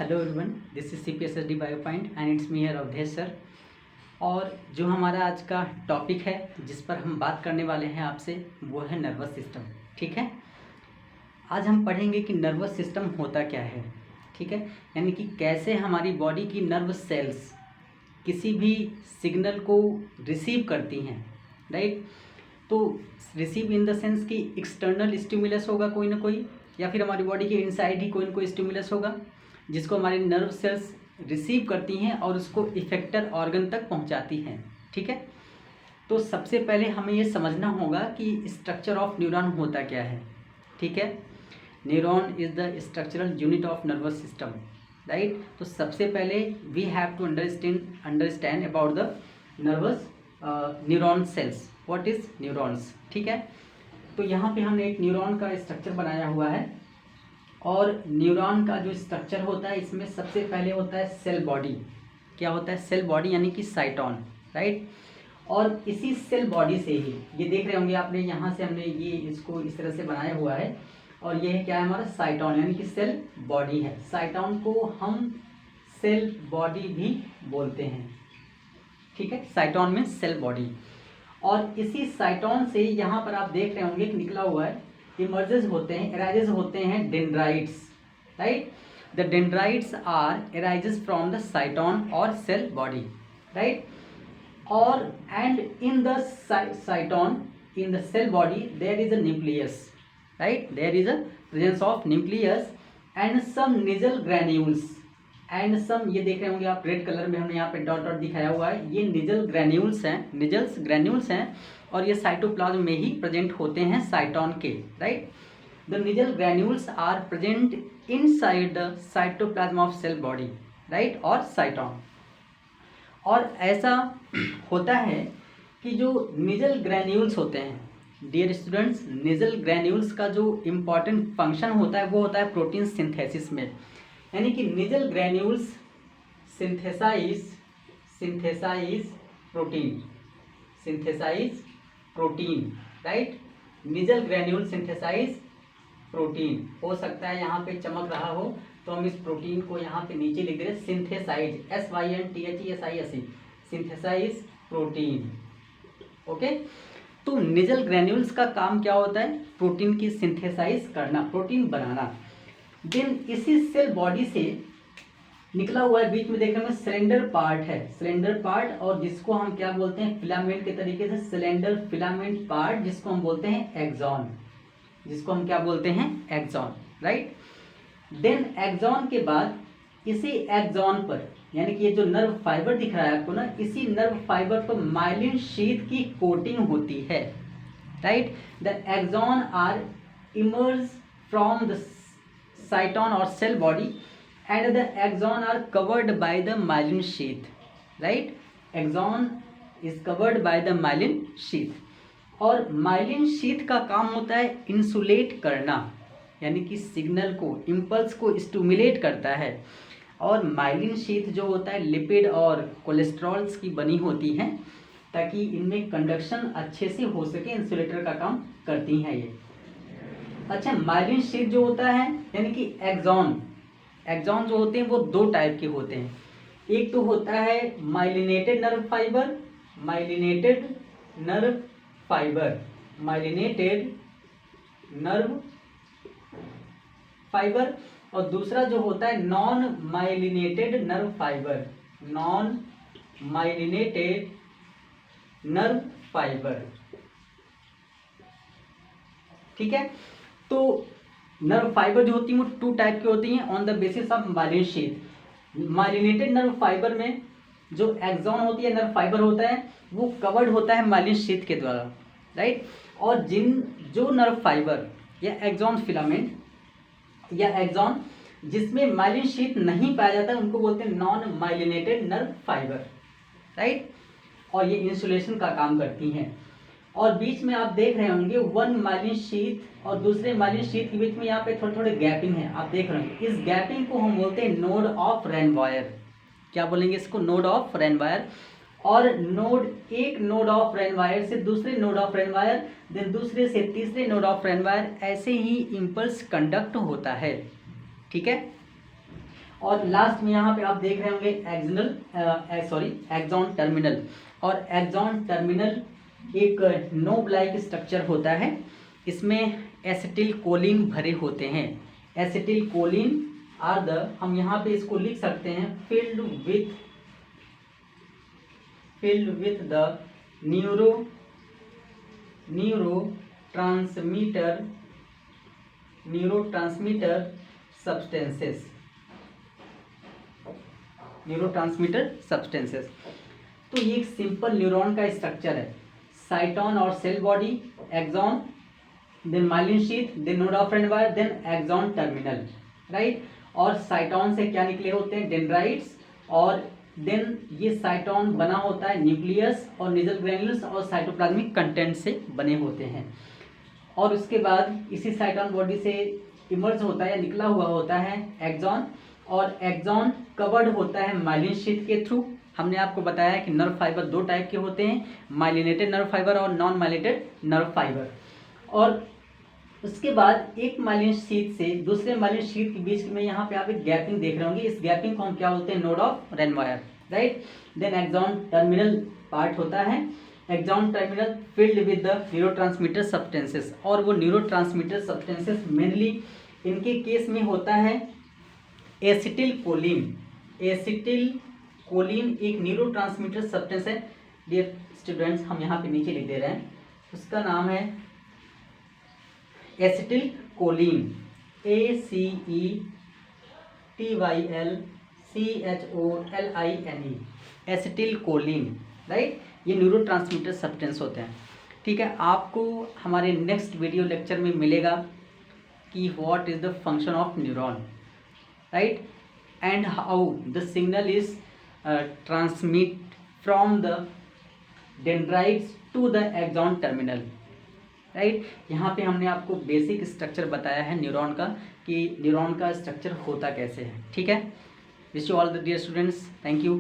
Hello everyone, this is CPSSD Biopoint and it's me here Awadhesh sir. और जो हमारा आज का टॉपिक है जिस पर हम बात करने वाले हैं आपसे वो है नर्वस सिस्टम। ठीक है, आज हम पढ़ेंगे कि नर्वस सिस्टम होता क्या है। ठीक है, यानी कि कैसे हमारी बॉडी की नर्व सेल्स किसी भी सिग्नल को रिसीव करती हैं। राइट, तो रिसीव इन द सेंस कि एक्सटर्नल स्टिमुलस होगा कोई ना कोई, या फिर हमारी बॉडी के इनसाइड ही कोई ना कोई स्टिमुलस होगा जिसको हमारी नर्व सेल्स रिसीव करती हैं और उसको इफेक्टर ऑर्गन तक पहुंचाती हैं। ठीक है, तो सबसे पहले हमें ये समझना होगा कि स्ट्रक्चर ऑफ न्यूरॉन होता क्या है। ठीक है, neuron is the structural unit of nervous system. Right, तो सबसे पहले we have to understand about the nervous neuron cells. What is neurons. ठीक है, तो यहाँ पे हमने एक न्यूरॉन का स्ट्रक्चर बनाया हुआ है और न्यूरॉन का जो स्ट्रक्चर होता है इसमें सबसे पहले होता है सेल बॉडी। क्या होता है? सेल बॉडी, यानी कि साइटोन। राइट, और इसी सेल बॉडी से ही ये देख रहे होंगे आपने, यहाँ से हमने ये इसको इस तरह से बनाया हुआ है और ये है क्या है? हमारा साइटोन, यानी कि सेल बॉडी है। साइटोन को हम सेल बॉडी भी बोलते हैं। ठीक है, साइटोन में सेल बॉडी। और इसी साइटोन से यहाँ पर आप देख रहे होंगे कि निकला हुआ है, इमर्जेस होते हैं, एराइजेस होते हैं dendrites. Right, the dendrites are arises from the cyton और सेल बॉडी। राइट, और and in the cyton, in the cell body there is a nucleus. Right, there is a presence of nucleus and some Nissl granules and some, ये देख रहे होंगे आप red colour में हमने यहाँ पे डॉट डॉट दिखाया हुआ है, ये निजल ग्रैन्यूल्स हैं, निजल्स ग्रैन्यूल्स हैं और ये साइटोप्लाज्म में ही प्रेजेंट होते हैं साइटोन के। Right, the Nissl granules are present inside the cytoplasm of cell body. Right, और साइटोन। और ऐसा होता है कि जो निजल ग्रैन्यूल्स होते हैं, डियर स्टूडेंट्स, निजल ग्रैन्यूल्स का जो इम्पॉर्टेंट फंक्शन होता है वो होता है प्रोटीन सिंथेसिस में। यानी कि Nissl granules synthesize protein. Right, Nissl granule synthesize protein. हो सकता है यहाँ पे चमक रहा हो तो हम इस प्रोटीन को यहाँ पे नीचे लिख रहे हैं synthesize, SYNTHESIS, synthesize protein. Okay, तो निजल ग्रैन्यूल्स का काम क्या होता है? प्रोटीन की सिंथेसाइज करना, प्रोटीन बनाना। देन इसी सेल बॉडी से निकला हुआ है, बीच में देखने में सिलेंडर पार्ट है, सिलेंडर पार्ट, और जिसको हम क्या बोलते हैं? फिलामेंट के तरीके से सिलेंडर फिलामेंट पार्ट, जिसको हम बोलते हैं एक्सॉन, जिसको हम क्या बोलते हैं? एक्सॉन। राइट, देन एक्सॉन के बाद इसी एक्सॉन पर, यानी कि ये जो नर्व फाइबर दिख रहा है आपको ना, इसी नर्व फाइबर पर माइलिन शीथ की कोटिंग होती है। Right, the axon are emerge from the cyton और cell body and the axon are covered by the myelin sheath. Right, axon is covered by the myelin sheath। और myelin sheath का काम होता है insulate करना, यानी कि सिग्नल को, इम्पल्स को स्टिमुलेट करता है। और myelin sheath जो होता है लिपिड और कोलेस्ट्रॉल्स की बनी होती हैं ताकि इनमें कंडक्शन अच्छे से हो सके, इंसुलेटर का काम करती हैं ये। अच्छा, myelin sheath जो होता है, यानी कि एक्सॉन जो होते हैं वो दो टाइप के होते हैं। एक तो होता है माइलिनेटेड नर्व फाइबर, और दूसरा जो होता है नॉन माइलिनेटेड नर्व फाइबर। ठीक है, तो नर्व फाइबर जो होती हैं वो टू टाइप की होती हैं on the basis of myelin sheath. Myelinated nerve fibre में जो एक्सॉन होती है, नर्व फाइबर होता है, वो कवर्ड होता है माइलिन शीथ के द्वारा। राइट, और जो नर्व फाइबर या एक्सॉन फिलामेंट या एक्सॉन जिसमें माइलिन शीथ नहीं पाया जाता उनको बोलते हैं non myelinated nerve fibre. Right, और ये इंसुलेशन का काम करती हैं। और बीच में आप देख रहे होंगे वन माइलिन शीथ और दूसरे माइलिन शीथ के बीच में यहाँ पे थोड़े थोड़े गैपिंग है, आप देख रहे होंगे। इस गैपिंग को हम बोलते हैं नोड ऑफ रेनवायर। क्या बोलेंगे इसको? Node of रेनवायर। और एक नोड ऑफ रेनवायर से दूसरे नोड ऑफ रेनवायर, देन दूसरे से तीसरे नोड ऑफ रेनवायर, ऐसे ही इम्पल्स कंडक्ट होता है। ठीक है, और लास्ट में यहाँ पे आप देख रहे होंगे एक्सॉन टर्मिनल। और एक्सॉन टर्मिनल एक नोब लाइक स्ट्रक्चर होता है, इसमें एसिटिल कोलिन भरे होते हैं। एसिटिल कोलिन आर द, हम यहाँ पे इसको लिख सकते हैं, filled with the neurotransmitter substances. तो ये एक सिंपल न्यूरॉन का स्ट्रक्चर है, साइटोन और cell body, axon, then myelin sheath, then node of Ranvier, then axon terminal, right. और साइटोन से क्या निकले होते हैं, डेंड्राइट्स, और देन ये साइटोन बना होता है न्यूक्लियस और निजल ग्रैन्युल्स और साइटोप्लाज्मिक कंटेंट से बने होते हैं। और उसके बाद इसी साइटोन बॉडी से इमर्ज होता है या निकला हुआ होता है एक्सॉन, और एक्सॉन कवर्ड होता है माइलिन शीथ के थ्रू। हमने आपको बताया कि नर्व फाइबर दो टाइप के होते हैं, माइलिनेटेड नर्व फाइबर और नॉन माइलिनेटेड नर्व फाइबर। और उसके बाद एक माइलिन शीथ से दूसरे माइलिन शीथ के बीच में यहाँ पे आप एक गैपिंग देख रहे होंगे, इस गैपिंग को हम क्या बोलते हैं, node of Ranvier, right. Then axon terminal part होता है, axon terminal filled with the neurotransmitter substances. और वो न्यूरोट्रांसमीटर सब्सटेंसेस मेनली इनके केस में होता है एसिटिल कोलिन। एसिटिल कोलिन एक न्यूरोट्रांसमीटर सब्सटेंस है। डियर स्टूडेंट्स, हम यहाँ पे नीचे लिख दे रहे हैं, उसका नाम है acetylcholine, ACETYLCHOLINE, acetylcholine, right. ये न्यूरोट्रांसमीटर सब्सटेंस होते हैं, ठीक है। आपको हमारे नेक्स्ट वीडियो लेक्चर में मिलेगा कि what is the function of neuron, right, and how the signal is transmit from the dendrites to the axon terminal, right. यहाँ पे हमने आपको बेसिक स्ट्रक्चर बताया है न्यूरॉन का, कि न्यूरॉन का स्ट्रक्चर होता कैसे है, ठीक है। Wish you all the dear students, thank you.